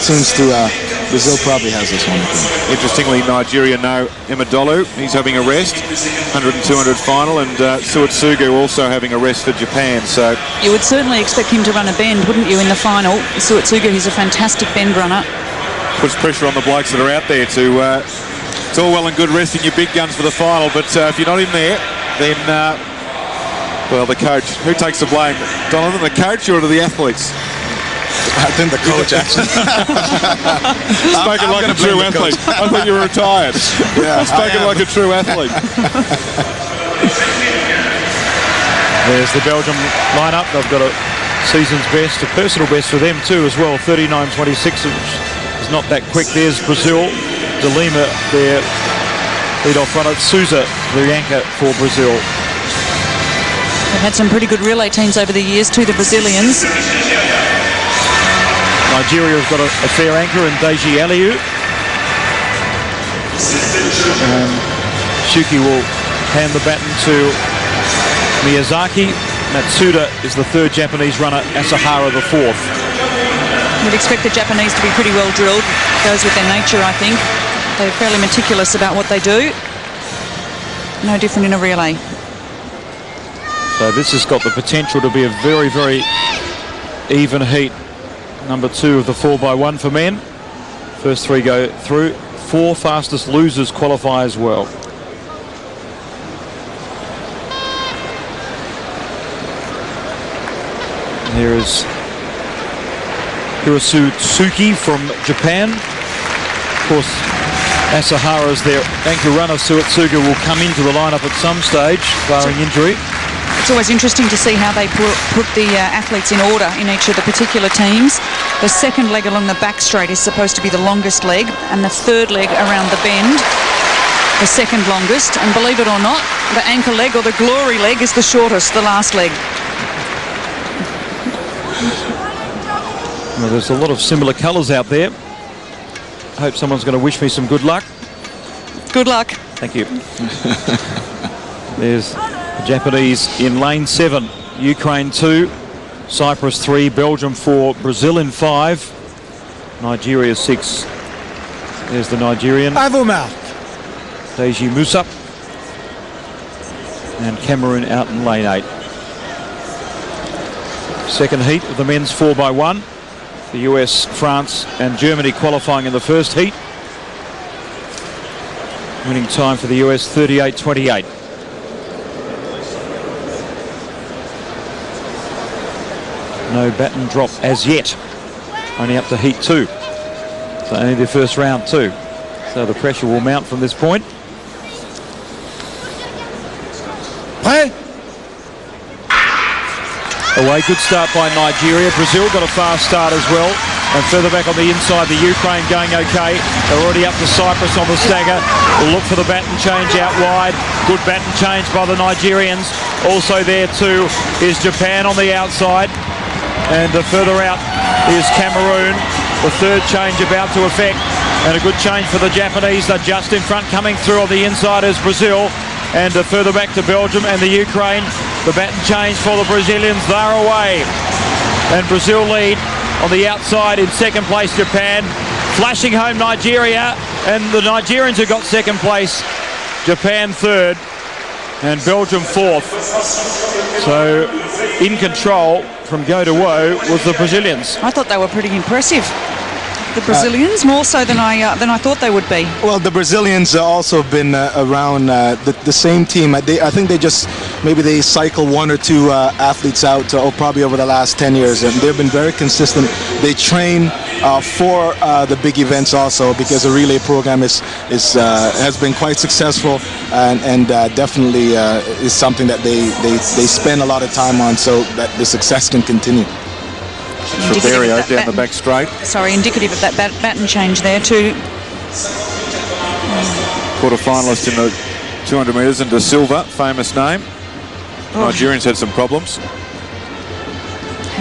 seems to Brazil probably has this one. Interestingly, Nigeria no Imadolu. He's having a rest. 100 and 200 final, and Suetsugu also having a rest for Japan. So you would certainly expect him to run a bend, wouldn't you, in the final? Suetsugu, he's a fantastic bend runner. Puts pressure on the blokes that are out there to... it's all well and good resting your big guns for the final, but if you're not in there, then, well, the coach. Who takes the blame? Donovan, the coach or the athletes? I think the coach, actually. Spoken like a true athlete. I thought you were retired. Yeah, spoken like a true athlete. There's the Belgium lineup. They've got a season's best, a personal best for them too as well. 39.26, which is not that quick. There's Brazil. De Lima, their lead-off runner. Souza, the anchor for Brazil. They've had some pretty good relay teams over the years too, the Brazilians. Nigeria has got a fair anchor in Deji Aliu. Shuki will hand the baton to Miyazaki. Matsuda is the third Japanese runner, Asahara the fourth. You'd expect the Japanese to be pretty well drilled. Goes with their nature, I think. They're fairly meticulous about what they do. No different in a relay. So this has got the potential to be a very, very even heat. Number 2 of the 4x1 for men. First 3 go through. 4 fastest losers qualify as well. And here is Hirosu Tsuki from Japan. Of course, Asahara is their anchor runner. Suetsugu will come into the lineup at some stage, barring injury. It's always interesting to see how they put the athletes in order in each of the particular teams. The second leg along the back straight is supposed to be the longest leg, and the third leg around the bend, the second longest. And believe it or not, the anchor leg or the glory leg is the shortest, the last leg. Well, there's a lot of similar colours out there. I hope someone's going to wish me some good luck. Good luck. Thank you. There's the Japanese in lane 7, Ukraine 2, Cyprus 3, Belgium 4, Brazil in 5, Nigeria 6. There's the Nigerian. Deji Musa. And Cameroon out in lane 8. Second heat of the men's 4x1. The US, France and Germany qualifying in the first heat. Winning time for the US 38.28. No baton drop as yet. Only up to heat 2. So only the first round too. So the pressure will mount from this point. Play. Away, good start by Nigeria. Brazil got a fast start as well. And further back on the inside, the Ukraine going okay. They're already up to Cyprus on the stagger. We'll look for the baton change out wide. Good baton change by the Nigerians. Also there too is Japan on the outside. And further out is Cameroon. The third change about to effect. And a good change for the Japanese. They're just in front. Coming through on the inside is Brazil. And further back to Belgium and the Ukraine. The baton change for the Brazilians. They're away. And Brazil lead on the outside. In second place, Japan. Flashing home Nigeria. And the Nigerians have got second place. Japan third. And Belgium fourth. So in control from go to woe was the Brazilians. I thought they were pretty impressive. The Brazilians, more so than I thought they would be. Well, the Brazilians also have been around the same team. I think they just, maybe they cycle 1 or 2 athletes out probably over the last 10 years. And they've been very consistent. They train for the big events also, because the relay program has been quite successful and definitely is something that they spend a lot of time on, so that the success can continue. Ribeiro down the back straight. Sorry, indicative of that baton change there too. Quarter-finalist in the 200 metres, and De Silva, famous name. Oh. Nigerians had some problems.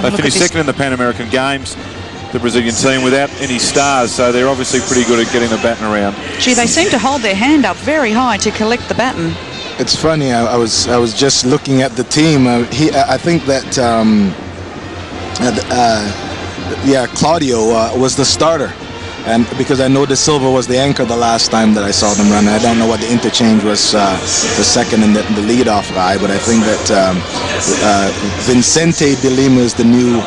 They finished second in the Pan American Games, the Brazilian team, without any stars, so they're obviously pretty good at getting the baton around. Gee, they seem to hold their hand up very high to collect the baton. It's funny, I was just looking at the team. I think that Claudio was the starter. And because I know De Silva was the anchor the last time that I saw them run. I don't know what the interchange was, the second and the leadoff guy, but I think that Vicente de Lima is the new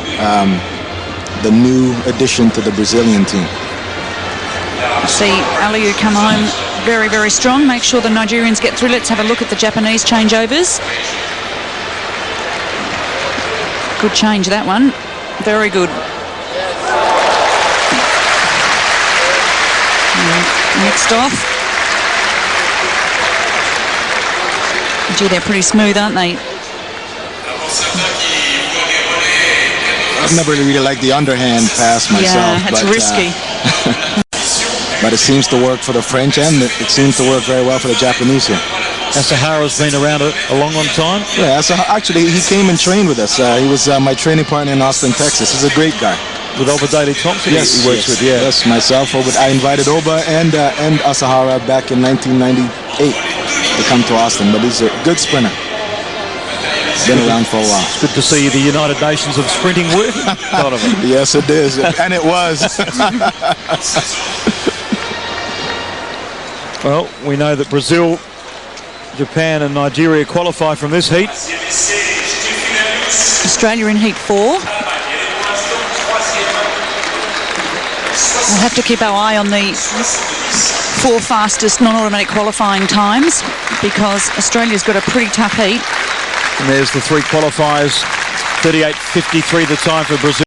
addition to the Brazilian team. See Aliu come home very, very strong. Make sure the Nigerians get through. Let's have a look at the Japanese changeovers. Good change, that one. Very good. Next off. Gee, they're pretty smooth, aren't they? I've never really liked the underhand pass myself. Yeah, it's risky. But it seems to work for the French, and it seems to work very well for the Japanese here. Asahara's been around a long time. Yeah, actually, he came and trained with us. He was my training partner in Austin, Texas. He's a great guy. With Oba Daly Thompson, yes, he works with, yeah. Yes, myself. I invited Oba and Asahara back in 1998 to come to Austin, but he's a good sprinter. Been around for a while. It's good to see the United Nations of sprinting working. Yes, it is, and it was. Well, we know that Brazil, Japan and Nigeria qualify from this heat. Australia in heat 4. We'll have to keep our eye on the 4 fastest non-automatic qualifying times because Australia's got a pretty tough heat. And there's the 3 qualifiers, 38.53 the time for Brazil.